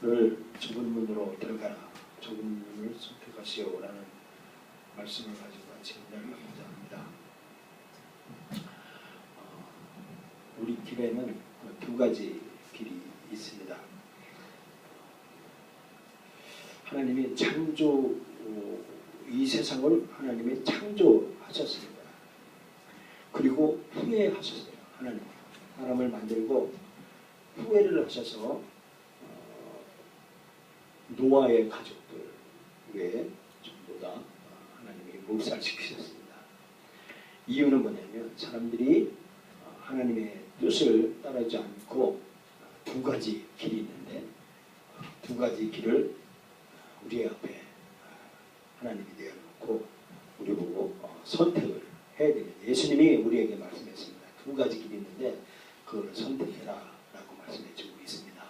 를 좁은 문으로 들어가라, 좁은 문을 선택하시오라는 말씀을 가지고 같이 이야기하고자 합니다. 우리 길에는 두 가지 길이 있습니다. 하나님이 이 세상을 하나님이 창조하셨습니다. 그리고 후회하셨어요. 사람을 만들고 후회를 하셔서 노아의 가족들 외에 전부 다 하나님이 몰살시키셨습니다. 이유는 뭐냐면 사람들이 하나님의 뜻을 따르지 않고 두 가지 길이 있는데 두 가지 길을 우리 앞에 하나님이 내어놓고 우리 보고 선택을 해야 됩니다. 예수님이 우리에게 말씀했습니다. 두 가지 길이 있는데 그걸 선택해라 라고 말씀해 주고 있습니다.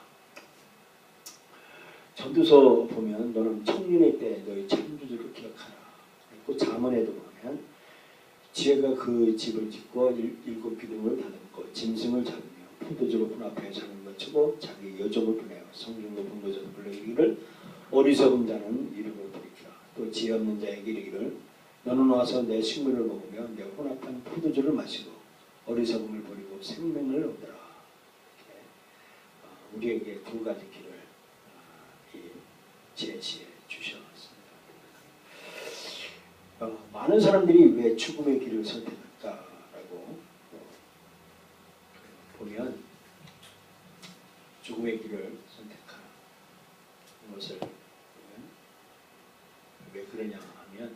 전도서 보면 너는 청년의 때 너희 창조주를 기억하라. 그리고 잠언에도 보면 지혜가 그 집을 짓고 일곱 기둥을 다듬고 짐승을 잡으며 포도주로 문 앞에 장을 거치고 자기 여종을 보내어 성령과 분노자도 불러이기를 어리석은 자는 이름을 부르기라. 또 지혜 없는 자에게 이르기를 너는 와서 내 식물을 먹으며 내 혼합한 포도주를 마시고 어리석음을 버리고 생명을 얻으라. 우리에게 두 가지 길을 제시해 주셨습니다. 많은 사람들이 왜 죽음의 길을 선택할까라고 보면 죽음의 길을 선택하는 것을 보면 왜 그러냐 하면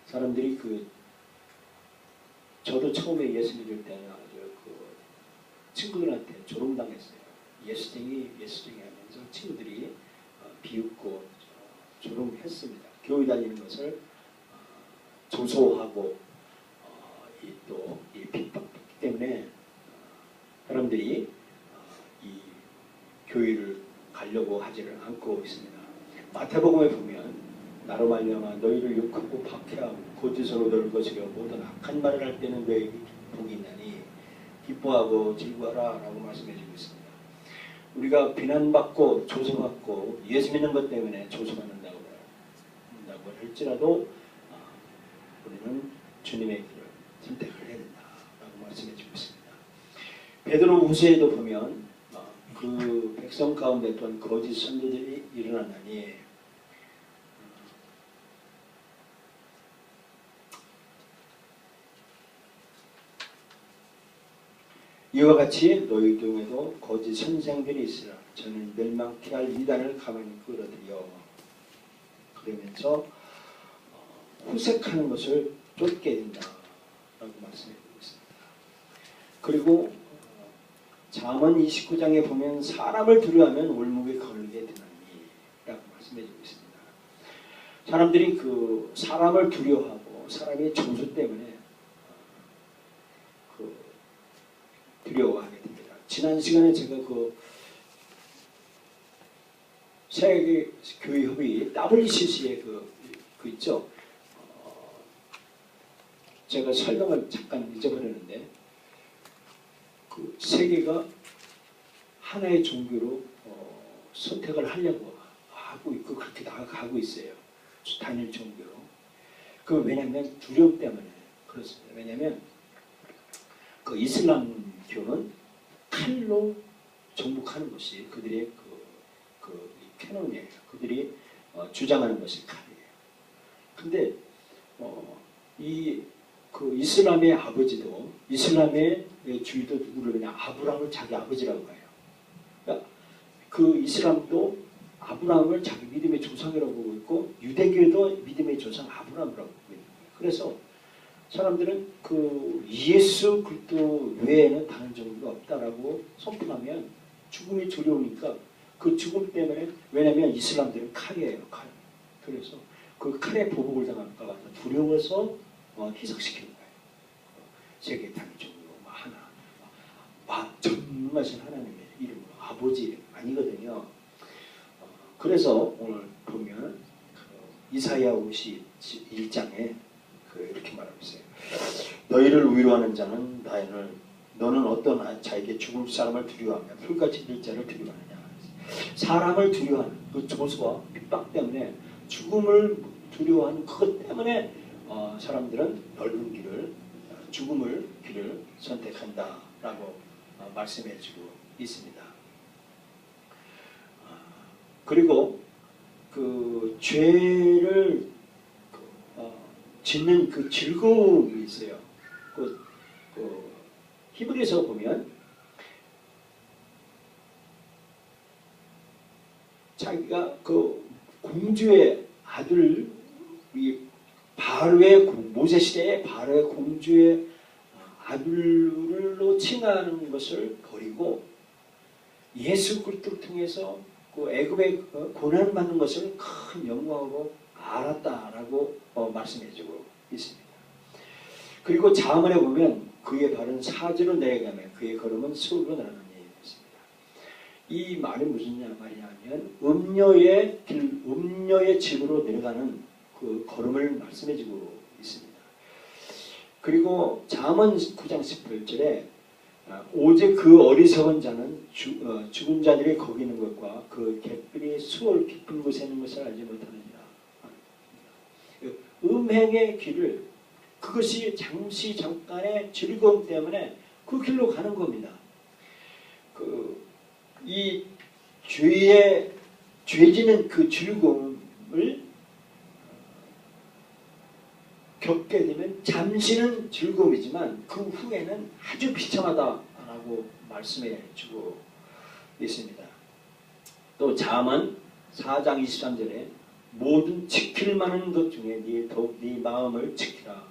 사람들이 저도 처음에 예수 믿을 때는 아주 친구들한테 조롱당했어요. 예수쟁이 하면서 친구들이 비웃고 조롱했습니다. 교회 다니는 것을 조소하고 또 핍박했기 때문에 사람들이 이 교회를 가려고 하지를 않고 있습니다. 마태복음에 보면 나로 말미암아 너희를 욕하고 박해하고 거짓으로 너를 거스려 모든 악한 말을 할 때는 너에게 복이 있나니 기뻐하고 즐거워하라 라고 말씀해주고 있습니다. 우리가 비난받고 조소받고 예수 믿는 것 때문에 조소받는다고 할지라도 우리는 주님의 길을 선택을 해야 된다라고 말씀해주고 있습니다. 베드로 후서에도 보면 그 백성 가운데 또한 거짓 선지자들이 일어나나니 이와 같이 너희 중에도 거짓 선생들이 있으라. 저는 멸망케 할 이단을 가만히 끌어들여 그러면서 후색하는 것을 쫓게 된다라고 말씀해주고 있습니다. 그리고 잠언 29장에 보면 사람을 두려워하면 올무에 걸리게 되나니라고 말씀해주고 있습니다. 사람들이 사람을 두려워하고 사람의 조수 때문에 두려워하게 됩니다. 지난 시간에 제가 세계교회협의 WCC의 있죠. 제가 설명을 잠깐 잊어버렸는데 세계가 하나의 종교로 선택을 하려고 하고 있고 그렇게 나아가고 있어요. 단일 종교로. 왜냐하면 두려움 때문에 그렇습니다. 왜냐하면 이슬람교는 칼로 정복하는 것이 그들의 캐논이에요. 그들이 주장하는 것이 칼이에요. 근데 이슬람의 아버지도 이슬람의 주의도 누구를 그냥 아브라함을 자기 아버지라고 해요. 그러니까 이슬람도 아브라함을 자기 믿음의 조상이라고 보고 있고 유대교도 믿음의 조상 아브라함이라고 보고 있는 거예요. 그래서 사람들은 예수 그리스도 외에는 다른 종교가 없다라고 선포하면 죽음이 두려우니까 그 죽음 때문에 왜냐하면 이슬람들은 칼이에요. 칼. 그래서 칼에 보복을 당할까 봐 두려워서 희석시키는 거예요. 세계 단일 종교 하나 전능하신 하나님의 이름으로 아버지 이름 아니거든요. 그래서 오늘 보면 이사야 51장에 이렇게 말하고 있어요. 너희를 위로하는 자는 나를 너는 어떤 자에게 죽을 사람을 두려워하며 풀같이 될 자를 두려워하느냐. 사람을 두려워하는 그 조소와 핍박 때문에 죽음을 두려워하는 그것 때문에 사람들은 넓은 길을 죽음을 길을 선택한다라고 말씀해주고 있습니다. 그리고 그 죄를 짓는 그 즐거움이 있어요. 그 히브리서 보면 자기가 그 공주의 아들 바로의 모세 시대의 바로의 공주의 아들로 칭하는 것을 버리고 예수 그리스도를 통해서 그 애굽의 고난 받는 것을 큰 영광으로 알았다라고 말씀해주고 있습니다. 그리고 자문에 보면 그의 발은 사지로 내려가며 그의 걸음은 수로 나가는 있습니다. 이 말이 무슨 말이냐면 음녀의 집으로 내려가는 그 걸음을 말씀해주고 있습니다. 그리고 잠언 9장 18절에 오직 그 어리석은 자는 죽은 자들이 거기 있는 것과 그 갯벌이 수월 깊은 곳에 있는 것을 알지 못하느니라. 음행의 길을 그것이 잠깐의 즐거움 때문에 그 길로 가는 겁니다. 이 죄지는 그 즐거움을 겪게 되면 잠시는 즐거움이지만 그 후에는 아주 비참하다라고 말씀해 주고 있습니다. 또 잠언 4장 23절에 모든 지킬 만한 것 중에 더욱 네 마음을 지키라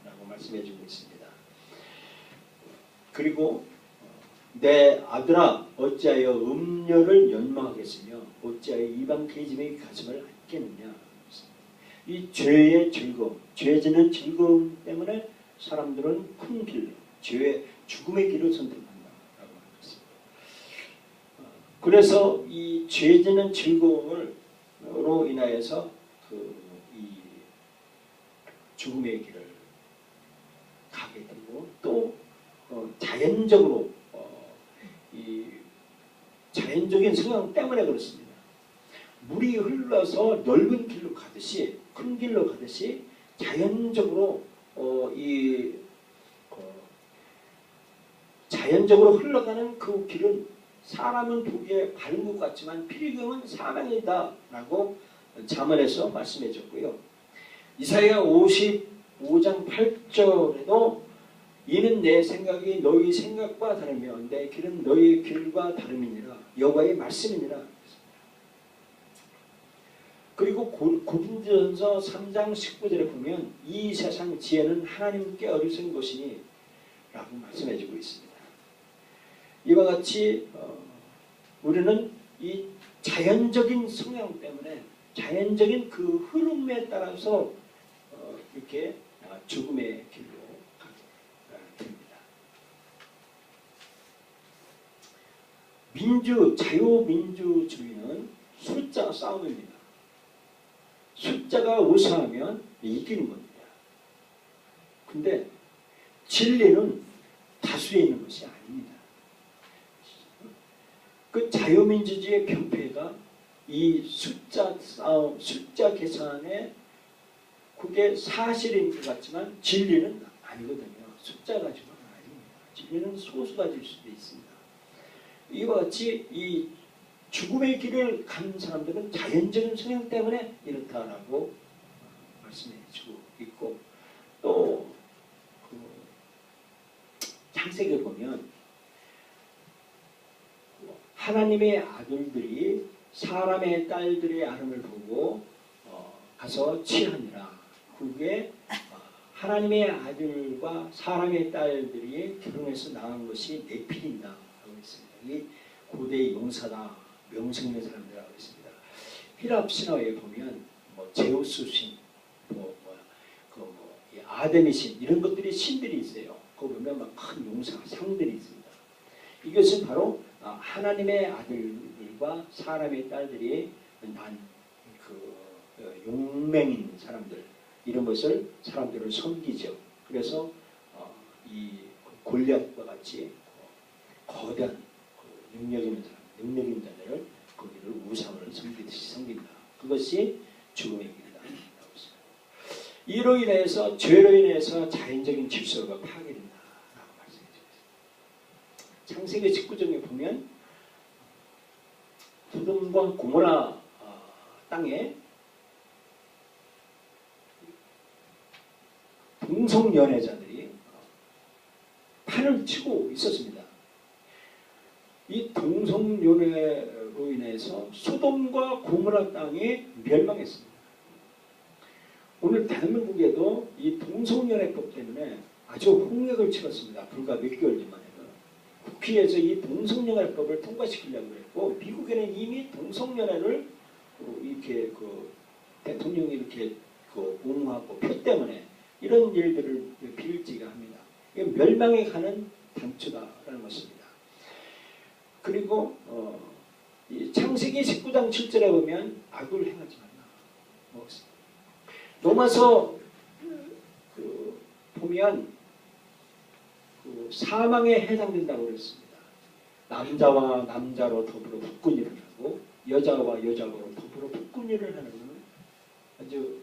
라고 말씀해 주고 있습니다. 그리고 내 아들아 어찌하여 음녀를 연망하겠으며 어찌하여 이방 계집의 가슴을 안겠느냐. 이 죄의 즐거움, 죄지는 즐거움 때문에 사람들은 큰 길로, 죽음의 길을 선택한다라고 말했습니다. 그래서 이 죄지는 즐거움으로 인하여서 이 죽음의 길을 가게 되고 또 자연적으로 이 자연적인 성향 때문에 그렇습니다. 물이 흘러서 넓은 길로 가듯이 큰 길로 가듯이 자연적으로 자연적으로 흘러가는 그 길은 사람은 보기에 바른 것 같지만 필경은 사망이다라고 잠언에서 말씀해 줬고요. 이사야 55장 8절에도 이는 내 생각이 너희 생각과 다르며 내 길은 너희 길과 다름이니라 여호와의 말씀이니라. 그리고 고린도전서 3장 19절에 보면 이 세상 지혜는 하나님께 어리석은 것이니 라고 말씀해주고 있습니다. 이와 같이 우리는 이 자연적인 성향 때문에 자연적인 그 흐름에 따라서 이렇게 죽음의 길로 가게 됩니다. 자유민주주의는 숫자 싸움입니다. 숫자가 우세하면 이기는 겁니다. 근데 진리는 다수에 있는 것이 아닙니다. 그 자유민주주의의 병폐가 이 숫자 싸움, 숫자 계산에 그게 사실인 것 같지만 진리는 아니거든요. 숫자 가지고는 아닙니다. 진리는 소수 가질 수도 있습니다. 이와 같이 이 죽음의 길을 간 사람들은 자연적인 성향 때문에 이렇다라고 말씀해 주고 있고 또 창세기에 보면 하나님의 아들들이 사람의 딸들의 아름을 보고 가서 취하니라. 그게 하나님의 아들과 사람의 딸들이 결혼해서 낳은 것이 네필이다 하고 있습니다. 이 고대 용사다. 명성의 사람들이라고 있습니다. 히랍 신화에 보면 제우스 신, 아데미 신 이런 것들이 신들이 있어요. 거기 보면 막 큰 용사, 상들이 있습니다. 이것은 바로 하나님의 아들과 사람의 딸들이 난 용맹인 사람들 이런 것을 사람들을 섬기죠. 그래서 이 골리앗과 같이 거대한 능력 있는 사람, 능력 있는 자들을 거기를 우상을 섬기듯이 섬긴다. 그것이 죽음의 길이다. 이로 인해서 죄로 인해서 자연적인 질서가 파괴된다. 라고 말씀해 주셨습니다. 창세기 19장에 보면 소돔과 고모라 땅에 동성연애자들이 판을 치고 있었습니다. 이 동성연애로 인해서 소돔과 고모라 땅이 멸망했습니다. 오늘 대한민국에도 이 동성연애법 때문에 아주 홍역을 치렀습니다. 불과 몇 개월 전만 해도. 국회에서 이 동성연애법을 통과시키려고 했고, 미국에는 이미 동성연애를 이렇게 대통령이 이렇게 옹호하고 표 때문에 이런 일들을 비일지가 합니다. 이게 멸망에 가는 단추다라는 것입니다. 그리고 이 창세기 19장 7절에 보면 악을 행하지 말라. 로마서 보면 사망에 해당된다고 그랬습니다. 남자와 남자로 더불어 북군일을 하고 여자와 여자로 더불어 북군일을 하는 것은 아주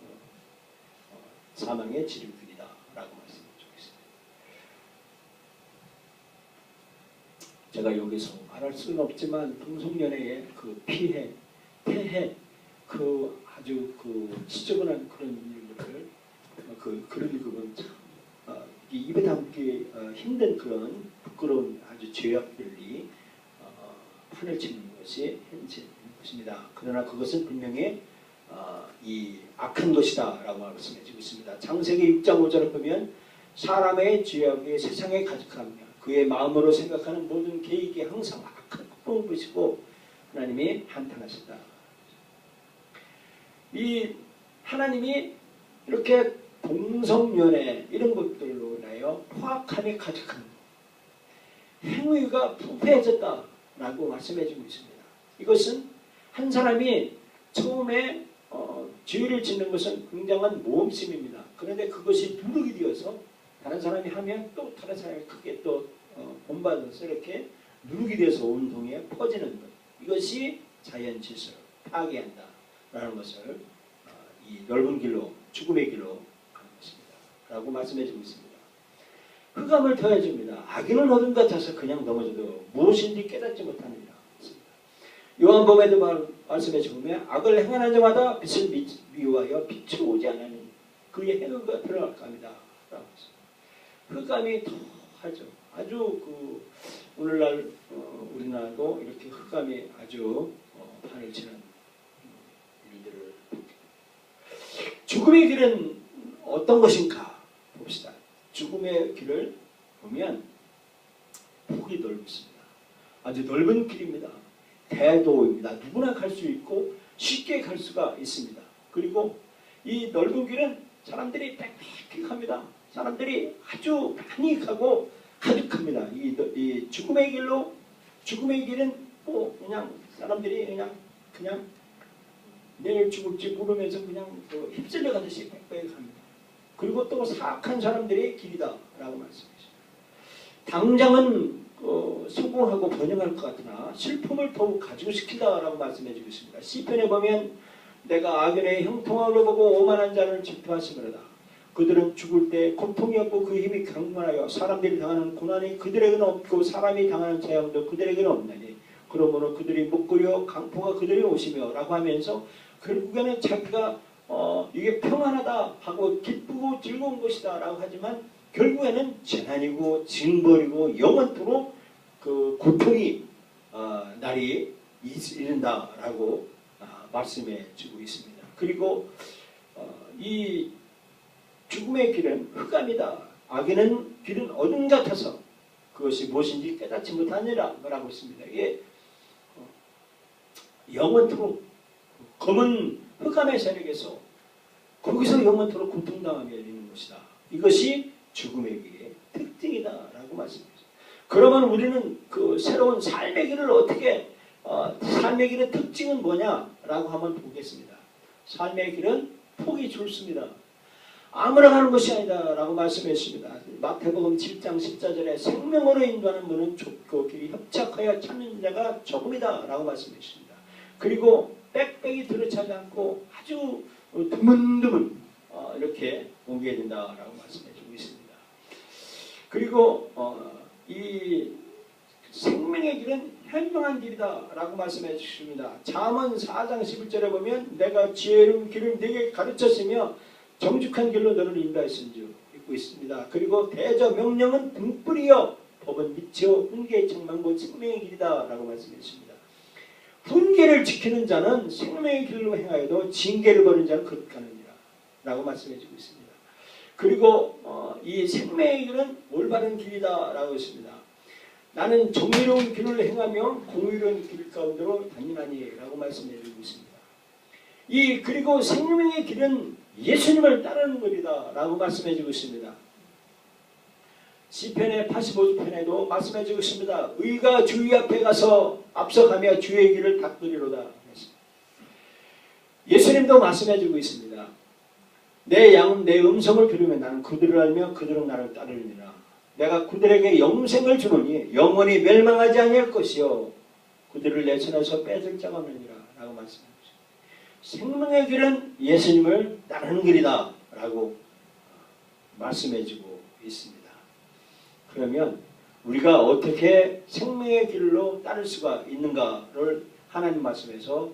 사망의 지름길이다 라고 말씀드리겠습니다. 제가 여기서 말할 수는 없지만 동성연애의 그 피해, 폐해, 아주 지저분한 그런 일들을 글을 읽으면 참 입에 담기 힘든 그런 부끄러운 아주 죄악들이 판을 치는 것이 현재인 것입니다. 그러나 그것은 분명히 이 악한 것이다 라고 말씀해주고 있습니다. 창세기 6장 5절을 보면 사람의 죄악이 세상에 가득하며 그의 마음으로 생각하는 모든 계획이 항상 악한 것이고 하나님이 한탄하신다. 이 하나님이 이렇게 동성연애 이런 것들로 인하여 포악함이 가득한 행위가 부패해졌다라고 말씀해주고 있습니다. 이것은 한 사람이 처음에 죄를 짓는 것은 굉장한 모험심입니다. 그런데 그것이 누룩이 되어서 다른 사람이 하면 또 다른 사람이 크게 또 본받아서 이렇게 누룩이 되어서 온 동에 퍼지는 것. 이것이 자연 질서를 파괴한다라는 것을 이 넓은 길로 죽음의 길로 가는 것입니다. 라고 말씀해주고 있습니다. 흑암을 더해줍니다. 악인은 어둠 같아서 그냥 넘어져도 무엇인지 깨닫지 못하느니라. 요한복음에도 말씀해 주면 악을 행하는 자마다 빛을 미워하여 빛이 오지 않으니 그의 행위가 드러날까 합니다. 흑암이 더하죠. 아주 오늘날 우리나라도 이렇게 흑암이 아주 판을 치는 일들을 죽음의 길은 어떤 것인가 봅시다. 죽음의 길을 보면 폭이 넓습니다. 아주 넓은 길입니다. 대도입니다. 누구나 갈 수 있고 쉽게 갈 수가 있습니다. 그리고 이 넓은 길은 사람들이 빽빽합니다. 사람들이 아주 많이 가고 가득합니다. 이 죽음의 길은 그냥 사람들이 그냥 내일 죽을지 모르면서 그냥 휩쓸려 가듯이 빽빽합니다. 그리고 또 사악한 사람들의 길이다라고 말씀하십니다. 당장은 성공하고 번영할 것 같으나 슬픔을 더욱 가중시킨다라고 말씀해주고 있습니다. 시편에 보면 내가 악인의 형통함을 보고 오만한 자를 질투하시므로다. 그들은 죽을 때 고통이 없고 그 힘이 강건하여 사람들이 당하는 고난이 그들에게는 없고 사람이 당하는 재앙도 그들에게는 없나니 그러므로 그들이 목구려 강포가 그들이 오시며 라고 하면서 결국에는 자기가 이게 평안하다 하고 기쁘고 즐거운 것이다 라고 하지만 결국에는 재난이고 징벌이고 영원토록 그 고통이 날이 이른다라고 말씀해 주고 있습니다. 그리고 이 죽음의 길은 흑암이다. 악인은 길은 어둠 같아서 그것이 무엇인지 깨닫지 못하니라 라고 했습니다. 이게 영원토록 검은 흑암의 세력에서 거기서 영원토록 고통당하며 이르는 것이다. 이것이 죽음의 길의 특징이다라고 말씀했습니다. 그러면 우리는 그 새로운 삶의 길을 어떻게 삶의 길의 특징은 뭐냐라고 한번 보겠습니다. 삶의 길은 폭이 좁습니다. 아무나 가는 것이 아니다 라고 말씀했습니다. 마태복음 7장 14절에 생명으로 인도하는 문은 좁고 길이 협착하여 찾는 자가 적음이다 라고 말씀했습니다. 그리고 빽빽이 들어차지 않고 아주 드문드문 이렇게 옮겨야 된다라고 말씀해주고 있습니다. 그리고 이 생명의 길은 현명한 길이다 라고 말씀해 주십니다. 잠언 4장 11절에 보면 내가 지혜로운 길을 네게 가르쳤으며 정직한 길로 너를 인도하였은 줄 읽고 있습니다. 그리고 대저 명령은 등불이요 법은 빛이요 훈계의 책망 곧 생명의 길이다 라고 말씀했습니다. 훈계를 지키는 자는 생명의 길로 행하여도 징계를 버리는 자는 그 가느니라 라고 말씀해 주고 있습니다. 그리고 이 생명의 길은 올바른 길이다 라고 했습니다. 나는 정의로운 길을 행하며 공의로운 길 가운데로 다니나니 라고 말씀해 주고 있습니다. 그리고 생명의 길은 예수님을 따르는 것이다 라고 말씀해 주고 있습니다. 시편의 85편에도 말씀해 주고 있습니다. 의가 주의 앞에 가서 앞서가며 주의 길을 닦으리로다. 예수님도 말씀해 주고 있습니다. 내 양은 내 음성을 들으면 나는 그들을 알며 그들은 나를 따르리라. 내가 그들에게 영생을 주노니 영원히 멸망하지 아니할 것이요 그들을 내 손에서 뺏을 자가 없느니라 라고 말씀합니다. 생명의 길은 예수님을 따르는 길이다 라고 말씀해주고 있습니다. 그러면 우리가 어떻게 생명의 길로 따를 수가 있는가를 하나님 말씀에서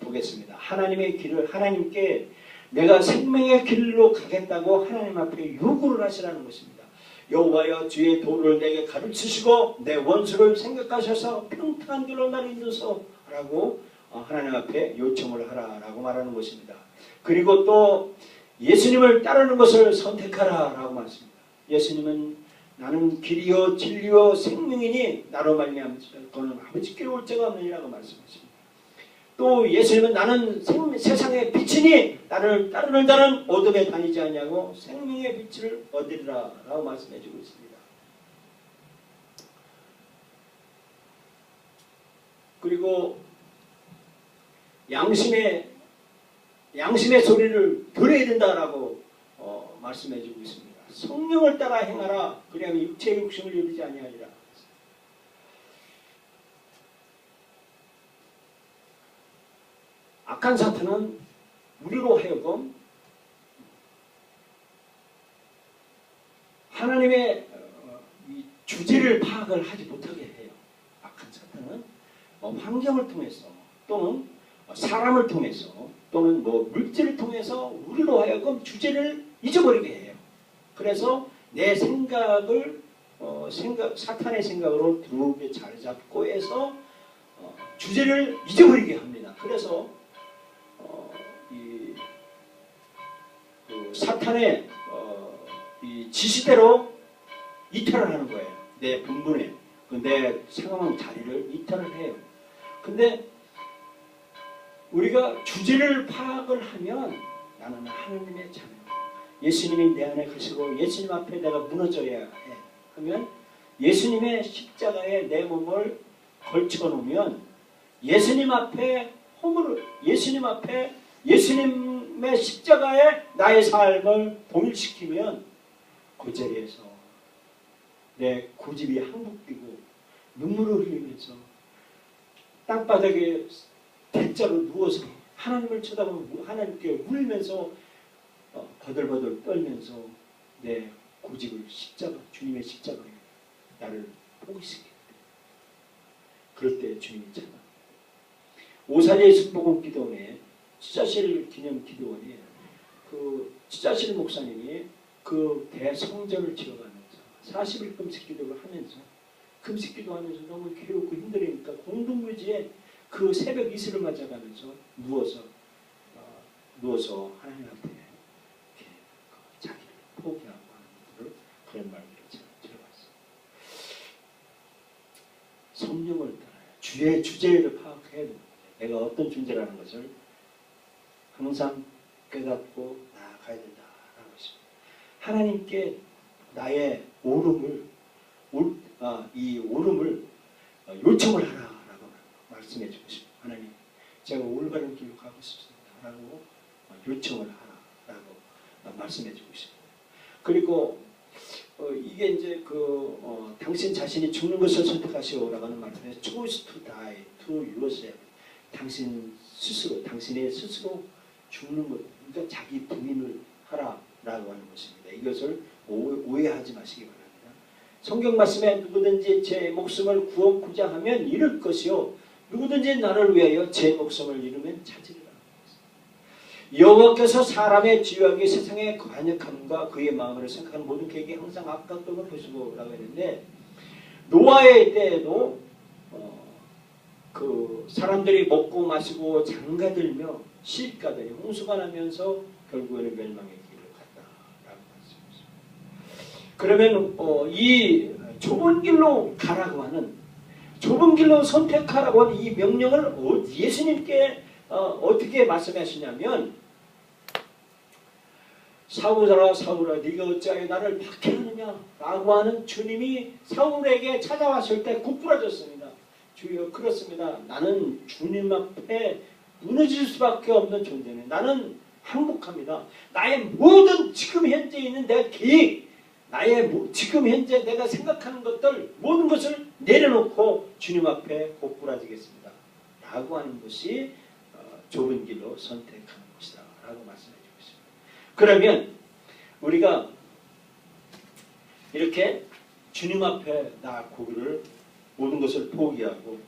보겠습니다. 하나님의 길을 하나님께 내가 생명의 길로 가겠다고 하나님 앞에 요구를 하시라는 것입니다. 여호와여 주의 도를 내게 가르치시고 내 원수를 생각하셔서 평탄한 길로 나를 인도소라고 하나님 앞에 요청을 하라라고 말하는 것입니다. 그리고 또 예수님을 따르는 것을 선택하라라고 말씀합니다. 예수님은 나는 길이요 진리요 생명이니 나로 말미암고는 아버지께 올 자가 없느니라고 말씀하십니다. 또 예수님은 나는 세상의 빛이니 나를 따르는 자는 어둠에 다니지 아니하고 생명의 빛을 얻으리라 라고 말씀해주고 있습니다. 그리고 양심의 소리를 들어야 된다라고 말씀해주고 있습니다. 성령을 따라 행하라. 그리하면 육체의 욕심을 이루지 아니하리라. 악한 사탄은 우리로 하여금 하나님의 주제를 파악을 하지 못하게 해요. 악한 사탄은 환경을 통해서 또는 사람을 통해서 또는 물질을 통해서 우리로 하여금 주제를 잊어버리게 해요. 그래서 내 생각을 사탄의 생각으로 들어오게 자리 잡고 해서 주제를 잊어버리게 합니다. 그래서 사탄의 이 지시대로 이탈을 하는 거예요. 내 분분에 내 상황 자리를 이탈을 해요. 근데 우리가 주제를 파악을 하면 나는 하나님의 자녀, 예수님이 내 안에 계시고 예수님 앞에 내가 무너져야 해 하면 예수님의 십자가에 내 몸을 걸쳐 놓으면 예수님 앞에 예수님의 십자가에 나의 삶을 동일시키면 그 자리에서 내 고집이 항복되고 눈물을 흘리면서 땅바닥에 대자로 누워서 하나님을 쳐다보고 하나님께 울면서 버들버들 떨면서 내 고집을 주님의 십자가에 나를 포기시키게 돼. 그럴 때 주님이 참아. 오사리의 순복음 기도원에 지자실 기념 기도원에 지자실 목사님이 대성전을 지어가면서 40일 금식 기도를 하면서 금식 기도하면서 너무 괴롭고 힘들으니까 공동묘지에 새벽 이슬을 맞아가면서 누워서 하나님 앞에 이렇게 자기를 포기하고 하는 그런 말들을 제가 들어봤어요. 성령을 따라야 주의 주제를 파악해야 됩니다. 내가 어떤 존재라는 것을 항상 깨닫고 나아가야 된다라는 것입니다. 하나님께 나의 이 오름을 요청을 하라라고 말씀해 주고 싶습니다. 하나님, 제가 올바른 길로 가고 싶습니다. 라고 요청을 하라라고 말씀해주고 있습니다. 그리고 이게 이제 당신 자신이 죽는 것을 선택하시오라고 하는 말씀에 choose to die to yourself. 당신 스스로, 당신의 스스로 죽는 것, 그러니까 자기 부인을 하라라고 하는 것입니다. 이것을 오해하지 마시기 바랍니다. 성경 말씀에 누구든지 제 목숨을 구원코자 하면 잃을 것이요 누구든지 나를 위하여 제 목숨을 잃으면 찾으리라. 여호와께서 사람의 지혜하게 세상의 관역함과 그의 마음을 생각하는 모든 계획이 항상 악각됨을 보시고라고 했는데 노아의 때에도 그 사람들이 먹고 마시고 장가들며 시집가더니 홍수가 나면서 결국에는 멸망의 길을 갔다라고 말씀하셨습니다. 그러면 이 좁은 길로 가라고 하는 좁은 길로 선택하라고 하는 이 명령을 예수님께 어떻게 말씀하시냐면 사울아 사울아 네가 어찌하여 나를 박해하느냐라고 하는 주님이 사울에게 찾아왔을 때 굽부러졌습니다. 주여 그렇습니다. 나는 주님 앞에 무너질 수밖에 없는 존재네. 나는 행복합니다. 나의 모든 지금 현재 있는 내 계획 나의 지금 현재 내가 생각하는 것들 모든 것을 내려놓고 주님 앞에 곱부라지겠습니다. 라고 하는 것이 좁은 길로 선택하는 것이다. 라고 말씀해 주고 있습니다. 그러면 우리가 이렇게 주님 앞에 나아가기를 모든 것을 포기하고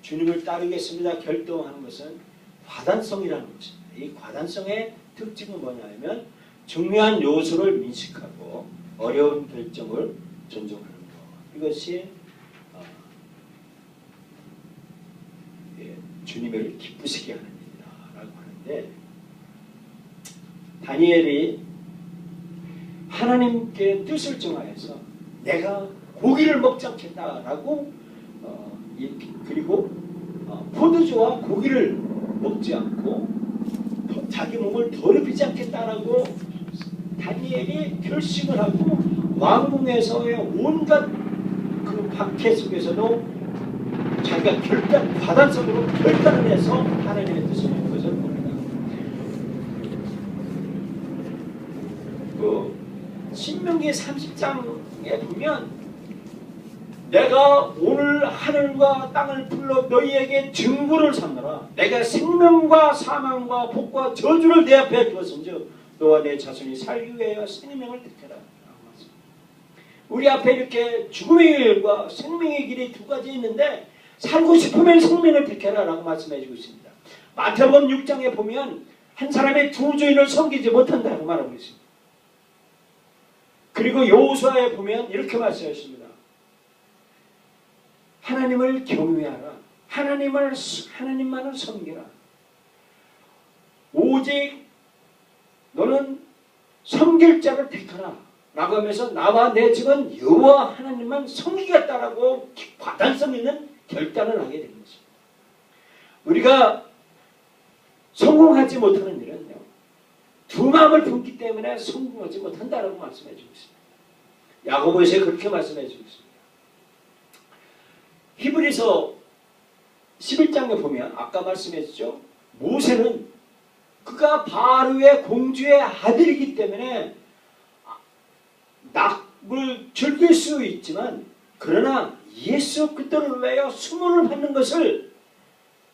주님을 따르겠습니다. 결정하는 것은 과단성이라는 것입니다. 이 과단성의 특징은 뭐냐면 중요한 요소를 민식하고 어려운 결정을 존중하는 것. 이것이 주님을 기쁘시게 하는 일이라고 하는데 다니엘이 하나님께 뜻을 정하여서 내가 고기를 먹지 않겠다라고 그리고 포도주와 고기를 먹지 않고 자기 몸을 더럽히지 않겠다라고 다니엘이 결심을 하고 왕궁에서의 온갖 그 박해 속에서도 자기가 과단성으로 결단을 해서 하나님의 뜻을 이룬 것을 봅니다. 신명기 30장에 보면 내가 오늘 하늘과 땅을 불러 너희에게 증거를 삼노라. 내가 생명과 사망과 복과 저주를 내 앞에 두었은즉 너와 내 자손이 살기 위하여 생명을 택하라. 우리 앞에 이렇게 죽음의 길과 생명의 길이 두 가지 있는데 살고 싶으면 생명을 택해라 라고 말씀해 주고 있습니다. 마태복음 6장에 보면 한 사람의 두 주인을 섬기지 못한다고 말하고 있습니다. 그리고 여호수아에 보면 이렇게 말씀하십니다. 하나님을 경외하라. 하나님만을 섬기라. 오직 너는 섬길 자를 택하라. 라고 하면서 나와 내 집은 여호와 하나님만 섬기겠다라고 과단성 있는 결단을 하게 되는 것입니다. 우리가 성공하지 못하는 일은요. 두 마음을 품기 때문에 성공하지 못한다라고 말씀해 주고 있습니다. 야고보서에 그렇게 말씀해 주고 있습니다. 히브리서 11장에 보면 아까 말씀했죠. 모세는 그가 바로의 공주의 아들이기 때문에 낙을 즐길 수 있지만 그러나 예수 그리스도를 위하여 수모를 받는 것을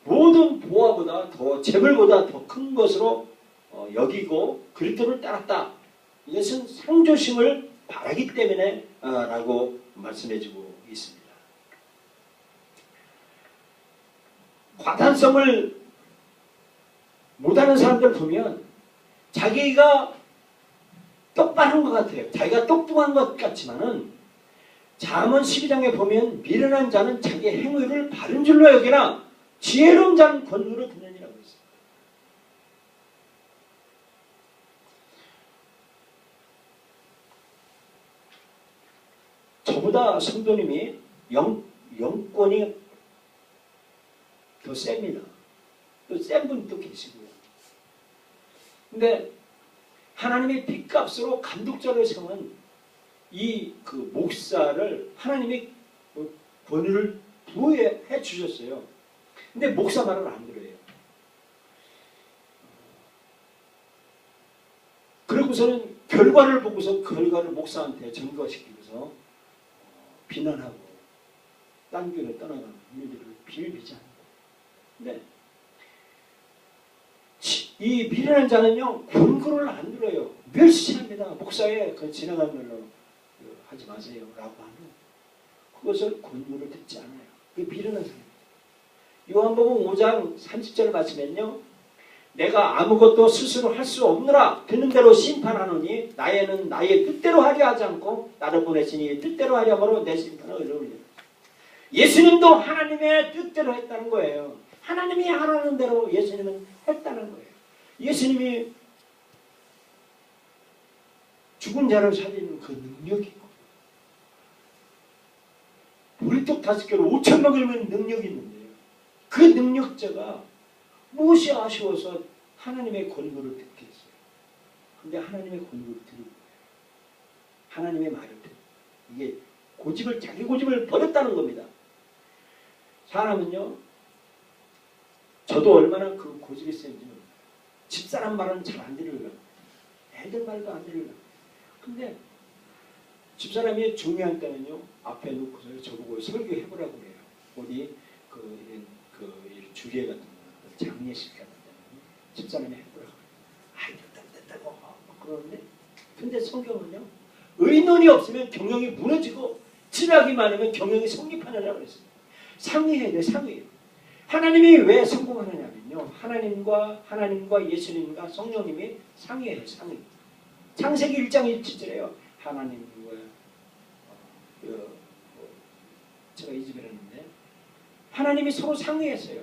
모든 보화보다 더 재물보다 더 큰 것으로 여기고 그리스도를 따랐다. 이것은 상조심을 바라기 때문에 라고 말씀해주고 있습니다. 과단성을 못하는 사람들 보면 자기가 똑바른 것 같아요. 자기가 똑똑한 것 같지만은 잠언 12장에 보면 미련한 자는 자기 행위를 바른 줄로 여기나 지혜로운 자는 권유를 듣느니라고 했습니다. 저보다 성도님이 영권이 더 셉니다. 또 센 분도 계시고요. 근데 하나님의 핏값으로 감독자를 세운 이 그 목사를 하나님이 권유를 부여해 주셨어요. 근데 목사 말을 안 들어요. 그러고서는 결과를 보고서 그 결과를 목사한테 전가시키고서 비난하고 딴 길로 떠나가는 일들을 비일비재합니다. 근데 이 미련한 자는요 권고를 안 들어요. 멸시합니다. 목사에 그 지나가는 걸로 하지 마세요 라고 하면 그것을 권고를 듣지 않아요. 그게 미련한 사람입니다. 요한복음 5장 30절 말씀엔요 내가 아무것도 스스로 할 수 없느라 되는 대로 심판하노니 나에는 나의 뜻대로 하려 하지 않고 나를 보내시니 뜻대로 하려므로 내 심판을 의뢰하리라. 예수님도 하나님의 뜻대로 했다는 거예요. 하나님이 하라는 대로 예수님은 했다는 거예요. 예수님이 죽은 자를 살리는 그 능력이 있고 보리떡 5개로 5,000명을 먹는 능력이 있는데요. 그 능력자가 무엇이 아쉬워서 하나님의 권고를 듣겠어요. 근데 하나님의 권고를 들은 거예요. 하나님의 말을 듣는 이게 고집을 자기 고집을 버렸다는 겁니다. 사람은요 저도 얼마나 그 고집이 센지 몰라요. 집사람 말은 잘 안 들으려고 애들 말도 안 들으려고 근데 집사람이 중요한 때는요 앞에 놓고서 저보고 설교해보라고 그래요. 어디 이런 주례 같은 거 장례식 같은 데는 집사람이 해보라고 그래요. 됐다고 그러는데 근데 성경은요 의논이 없으면 경영이 무너지고 지략이 많으면 경영이 성립하느라고 그랬습니다. 상의해야 돼. 상의. 하나님이 왜 성공하느냐면요 하나님과 예수님과 성령님이 상의해요. 상의. 창세기 1장 1절에요 하나님과 제가 이 집에 했는데 하나님이 서로 상의했어요.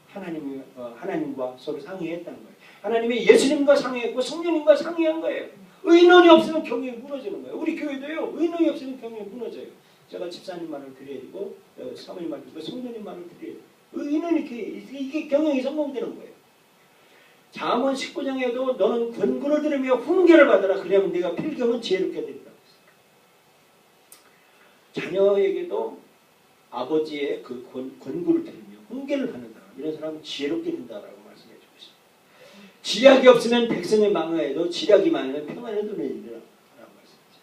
하나님과 서로 상의했다는 거예요. 하나님이 예수님과 상의했고 성령님과 상의한 거예요. 의논이 없으면 경영이 무너지는 거예요. 우리 교회도요 의논이 없으면 경영이 무너져요. 제가 집사님 말을 드려야 되고 사모님 말을 드리고 성령님 말을 드려야 돼요. 의논이 이게 경영이 성공되는 거예요. 잠언 19장에도 너는 권고를 들으며 훈계를 받으라. 그러면 네가 필경은 지혜롭게 되리라. 자녀에게도 아버지의 그 권고를 들으며 훈계를 받는다. 이런 사람은 지혜롭게 된다라고 말씀해 주고 있습니다. 지략이 없으면 백성의 망하여도 지략이 많으면 평안을 누리리라 라고 말씀하죠.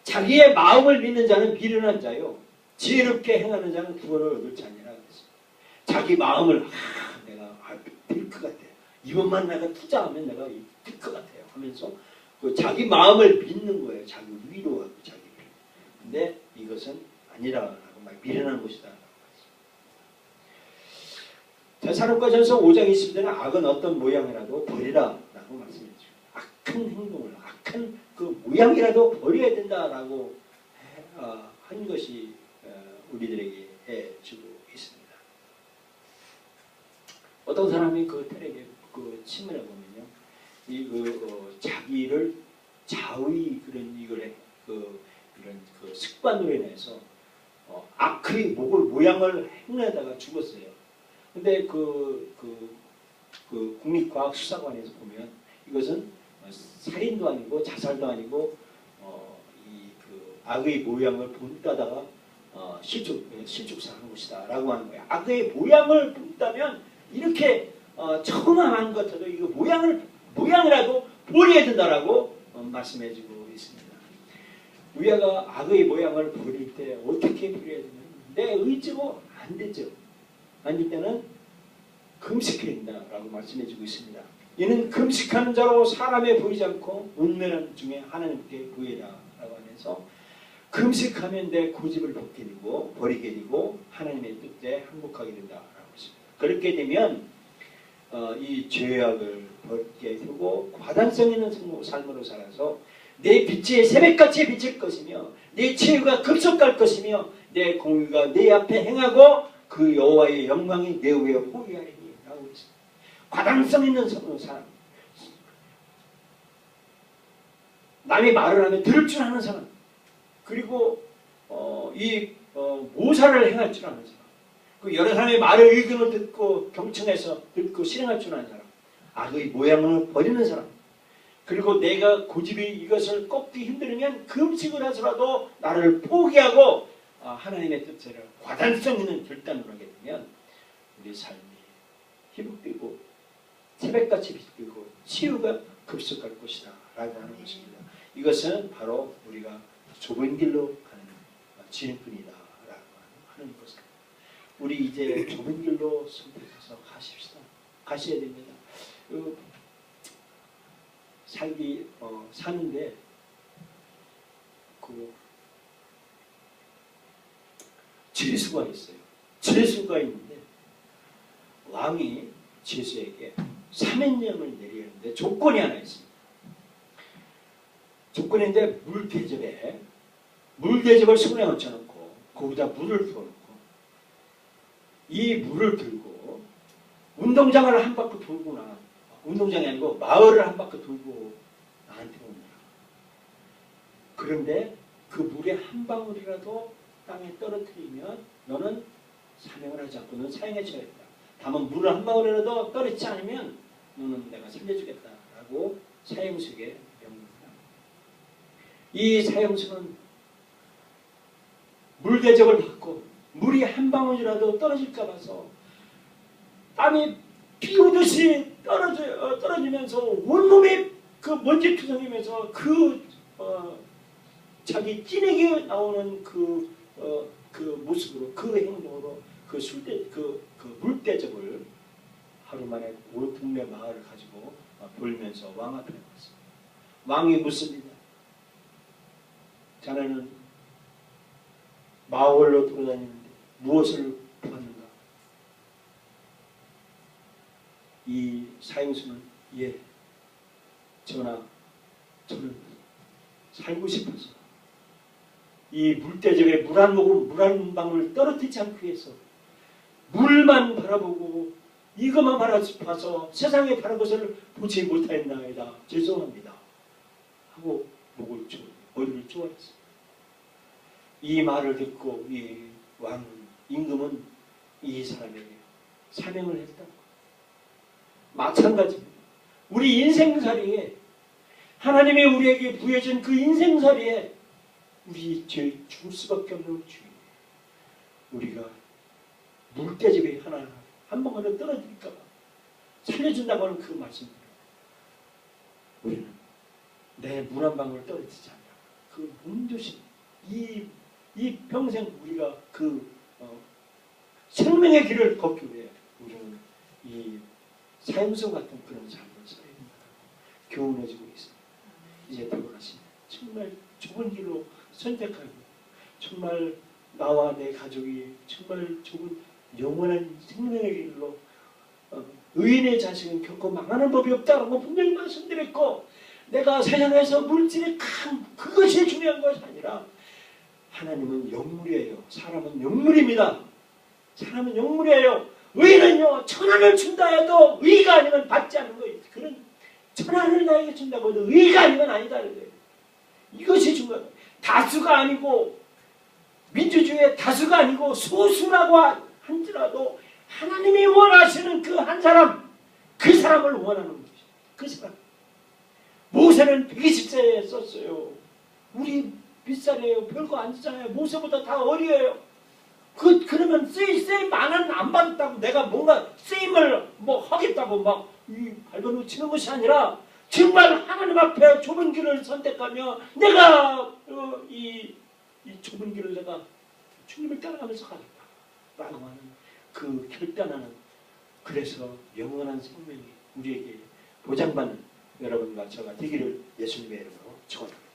자기의 마음을 믿는 자는 미련한 자요 지혜롭게 행하는 자는 구원을 얻을 자니라 그랬습니다. 자기 마음을 내가 될 것 같아. 이번만 내가 투자하면 내가 될 것 같아요 하면서 그 자기 마음을 믿는 거예요. 자기 위로하고 자기 믿. 근데 이것은 아니라고 막 미련한 것이다. 데살로니가전서 5장 20절에는 악은 어떤 모양이라도 버리라 라고 말씀해 주죠. 악한 행동을 악한 그 모양이라도 버려야 된다라고 한 것이 우리들에게 해주고 있습니다. 어떤 사람이 그 텔에게 그 친문에 보면요, 자기를 자의 이런 그 습관으로 인해서 악의 모양을 흉내다가 죽었어요. 근데 국립과학수사관에서 보면 이것은 살인도 아니고 자살도 아니고 악의 모양을 본따다가 실족사하는 것이다라고 하는 거예요. 악의 모양을 본다면 이렇게 처음한 것처럼 이거 모양이라도 버려야 된다라고 말씀해주고 있습니다. 우리가 악의 모양을 버릴 때 어떻게 버려야 되냐면 내 의지로 안 되죠. 아닐 때는 금식해야 된다라고 말씀해주고 있습니다. 이는 금식하는 자로 사람에 보이지 않고 운명한 중에 하나님께 보이라라고 하면서 금식하면 내 고집을 벗게 되고 버리게 되고 하나님의 뜻에 항복하게 된다라고 했습니다. 그렇게 되면 이 죄악을 벗게 되고 과단성 있는 삶으로 살아서 내 빛이 새벽같이 비칠 것이며 내 치유가 급속할 것이며 내 공의가 내 앞에 행하고 그 여호와의 영광이 내 위에 호위하리니 라고 했습니다. 과단성 있는 사람, 남이 말을 하면 들을 줄 아는 사람, 그리고 모사를 행할 줄 아는 사람, 그 여러 사람의 말의 의견을 듣고 경청해서 듣고 실행할 줄 아는 사람, 악의 모양을 버리는 사람, 그리고 내가 고집이 이것을 꺾기 힘들면 금식을 해서라도 나를 포기하고 하나님의 뜻대로 과단성 있는 결단을 하게 되면 우리 삶이 회복되고 새벽같이 빛들고 치유가 급속할 것이다 하는 것입니다. 이것은 바로 우리가 좁은 길로 가는 지름길이다라고 하는 것입니다. 우리 이제 좁은 길로 선택해서 가십시다. 가셔야 됩니다. 사는데 그 죄수가 있어요. 죄수가 있는데 왕이 죄수에게 사면령을 내리는데 조건이 하나 있습니다. 조건인데 물대접을 손에 얹혀놓고 거기다 물을 부어놓고 이 물을 들고 운동장을 한 바퀴 돌고 운동장이 아니고 마을을 한 바퀴 돌고 나한테 온다. 그런데 그 물의 한 방울이라도 땅에 떨어뜨리면 너는 사명을 하지 않고 너는 사형에 처했다. 다만 물을 한 방울이라도 떨어지지 않으면 너는 내가 살려주겠다라고 사형수에게 명령합니다. 이 사형수는 물 대접을 받고 물이 한 방울이라도 떨어질까 봐서 땀이 비 오듯이 떨어지면서 온몸에 그 먼지 투성이면서 자기 찐에게 나오는 그 모습으로 그 행동으로 그 물대접을 하루 만에 온 동네 마을을 가지고 돌면서 왕 앞에 나왔습니다. 왕이 묻습니다. 자네는 마을로 돌아다니는데 무엇을 보았는가? 이 사형수는 전하, 저는 살고 싶어서 이 물대접에 물 한 방울 떨어뜨리지 않기 위해서 물만 바라보고 이것만 바라봐서 세상의 다른 것을 보지 못하였나이다. 죄송합니다. 하고 머리를 쪼아렸습니다. 이 말을 듣고 이 왕 임금은 이 사람에게 사명을 했다고. 마찬가지입니다. 우리 인생살이에 하나님이 우리에게 부여준 그 인생살이에 우리 죄 죽을 수밖에 없는 죄. 우리가 물대접이 한 방울에 떨어질까 봐 살려준다고 하는 그 말씀입니다. 우리는 내 물 한 방울 떨어지지 않냐. 그 몸조심. 이 평생 우리가 생명의 길을 걷기 위해 우리는 이 사형수 같은 그런 삶을 살아야 된다. 교훈해주고 있습니다. 이제 돌아가시면 정말 좁은 길로 선택하고 정말 나와 내 가족이 정말 좁은 영원한 생명의 길로 의인의 자식은 결코 망하는 법이 없다라고 분명히 말씀드렸고 내가 세상에서 물질이 큰 그것이 중요한 것이 아니라 하나님은 영물이에요. 사람은 영물입니다. 사람은 영물이에요. 의인은요 천한을 준다 해도 의가 아니면 받지 않는 거예요. 그런 천한을 나에게 준다고 해도 의가 아니면 아니다는 거예요. 이것이 중요한 거예요. 다수가 아니고 민주주의의 다수가 아니고 소수라고 할지라도 하나님이 원하시는 그 한 사람 그 사람을 원하는 것이죠. 그 사람. 모세는 120세에 썼어요. 우리 빗살이에요. 별거 아니잖아요. 모세보다 다 어려요. 그러면 쓰임만은 안 받았다고 내가 뭔가 쓰임을 하겠다고 발버둥 치는 것이 아니라 정말 하나님 앞에 좁은 길을 선택하며 내가 이 좁은 길을 내가 주님을 따라가면서 가겠다라고 하는 그 결단하는 그래서 영원한 생명이 우리에게 보장받는 여러분과 저가 되기를 예수님의 이름으로 축원합니다.